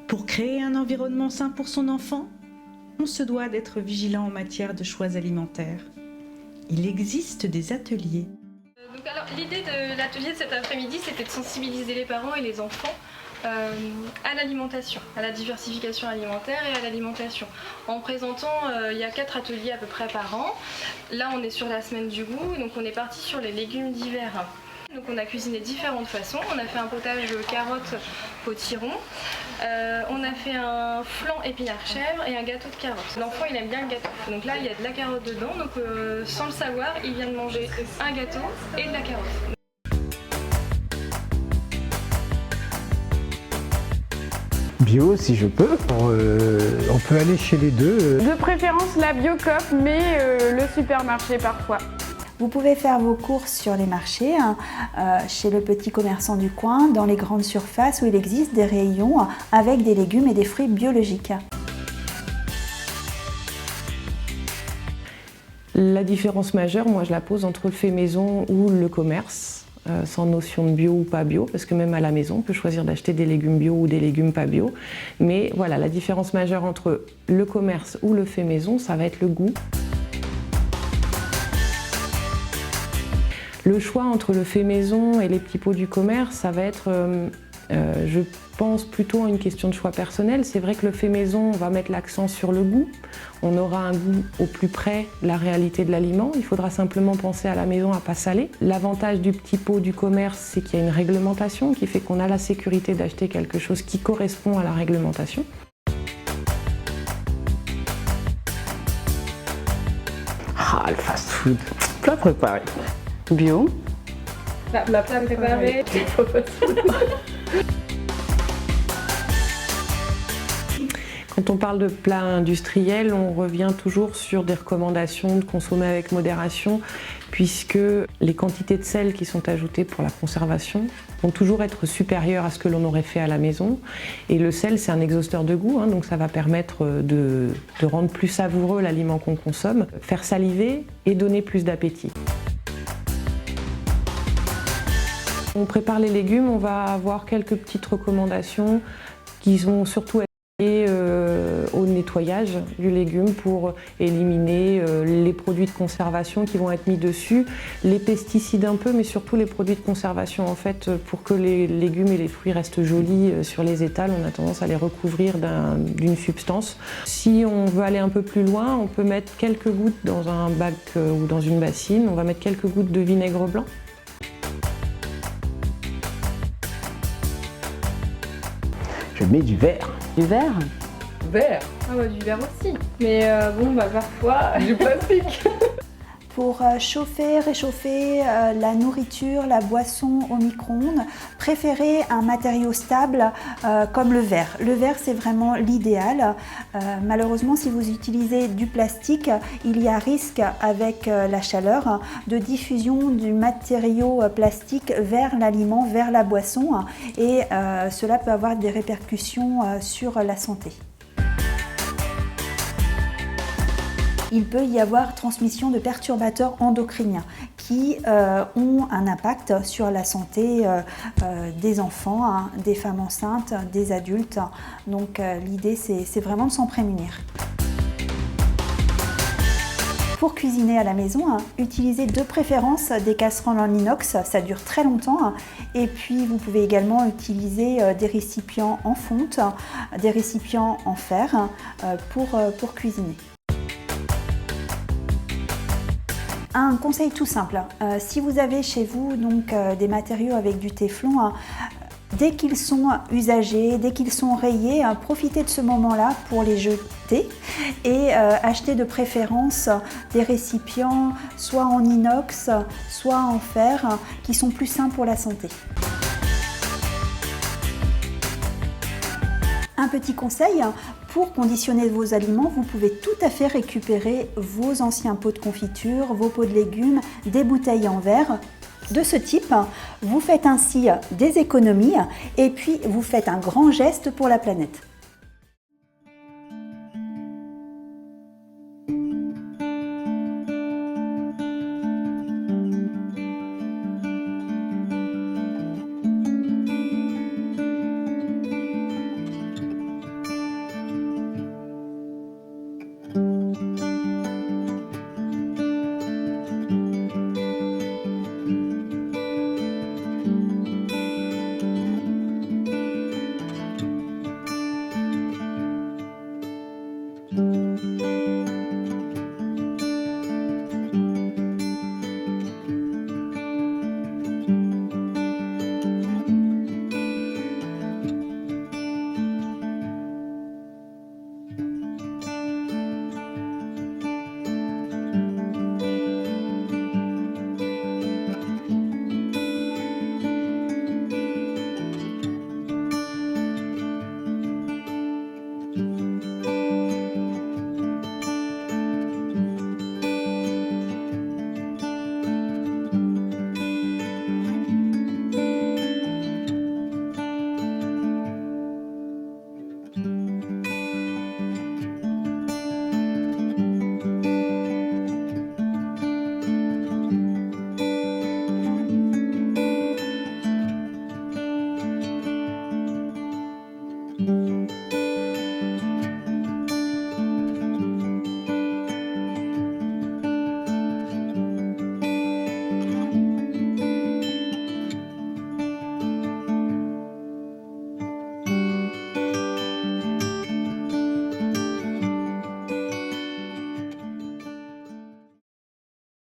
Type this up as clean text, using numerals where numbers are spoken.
Pour créer un environnement sain pour son enfant, on se doit d'être vigilant en matière de choix alimentaires. Il existe des ateliers. L'idée de l'atelier de cet après-midi, c'était de sensibiliser les parents et les enfants à l'alimentation, à la diversification alimentaire et à l'alimentation. En présentant, il y a 4 ateliers à peu près par an. Là, on est sur la semaine du goût, donc on est parti sur les légumes d'hiver. Donc on a cuisiné différentes façons. On a fait un potage carottes potiron, on a fait un flan épinards chèvre et un gâteau de carottes. L'enfant il aime bien le gâteau, donc là il y a de la carotte dedans, donc sans le savoir il vient de manger un gâteau et de la carotte. Bio si je peux, on peut aller chez les deux. De préférence la Biocoop, mais le supermarché parfois. Vous pouvez faire vos courses sur les marchés, chez le petit commerçant du coin, dans les grandes surfaces où il existe des rayons avec des légumes et des fruits biologiques. La différence majeure, moi je la pose entre le fait maison ou le commerce, sans notion de bio ou pas bio, parce que même à la maison on peut choisir d'acheter des légumes bio ou des légumes pas bio. Mais voilà, la différence majeure entre le commerce ou le fait maison, ça va être le goût. Le choix entre le fait maison et les petits pots du commerce, ça va être, je pense, plutôt une question de choix personnel. C'est vrai que le fait maison, on va mettre l'accent sur le goût. On aura un goût au plus près de la réalité de l'aliment. Il faudra simplement penser à la maison à pas saler. L'avantage du petit pot du commerce, c'est qu'il y a une réglementation qui fait qu'on a la sécurité d'acheter quelque chose qui correspond à la réglementation. Ah, le fast-food, plat préparé. Bio. La plat préparé. Quand on parle de plats industriels, on revient toujours sur des recommandations de consommer avec modération, puisque les quantités de sel qui sont ajoutées pour la conservation vont toujours être supérieures à ce que l'on aurait fait à la maison. Et le sel, c'est un exhausteur de goût, donc ça va permettre de rendre plus savoureux l'aliment qu'on consomme, faire saliver et donner plus d'appétit. On prépare les légumes, on va avoir quelques petites recommandations qui vont surtout être liées au nettoyage du légume pour éliminer les produits de conservation qui vont être mis dessus, les pesticides un peu, mais surtout les produits de conservation en fait, pour que les légumes et les fruits restent jolis sur les étals, on a tendance à les recouvrir d'une substance. Si on veut aller un peu plus loin, on peut mettre quelques gouttes dans un bac ou dans une bassine, on va mettre quelques gouttes de vinaigre blanc. Je mets du verre. Du verre. Verre. Ah ouais, du verre aussi. Mais bon, parfois du plastique. Pour chauffer, réchauffer la nourriture, la boisson au micro-ondes, préférez un matériau stable comme le verre. Le verre, c'est vraiment l'idéal. Malheureusement, si vous utilisez du plastique, il y a risque avec la chaleur de diffusion du matériau plastique vers l'aliment, vers la boisson, et cela peut avoir des répercussions sur la santé. Il peut y avoir transmission de perturbateurs endocriniens qui ont un impact sur la santé des enfants, des femmes enceintes, des adultes. Donc l'idée, c'est vraiment de s'en prémunir. Pour cuisiner à la maison, utilisez de préférence des casseroles en inox, ça dure très longtemps. Et puis vous pouvez également utiliser des récipients en fonte, des récipients en fer pour cuisiner. Un conseil tout simple, si vous avez chez vous donc, des matériaux avec du téflon, dès qu'ils sont usagés, dès qu'ils sont rayés, profitez de ce moment-là pour les jeter et achetez de préférence des récipients soit en inox, soit en fer, qui sont plus sains pour la santé. Un petit conseil, pour conditionner vos aliments, vous pouvez tout à fait récupérer vos anciens pots de confiture, vos pots de légumes, des bouteilles en verre de ce type. Vous faites ainsi des économies et puis vous faites un grand geste pour la planète.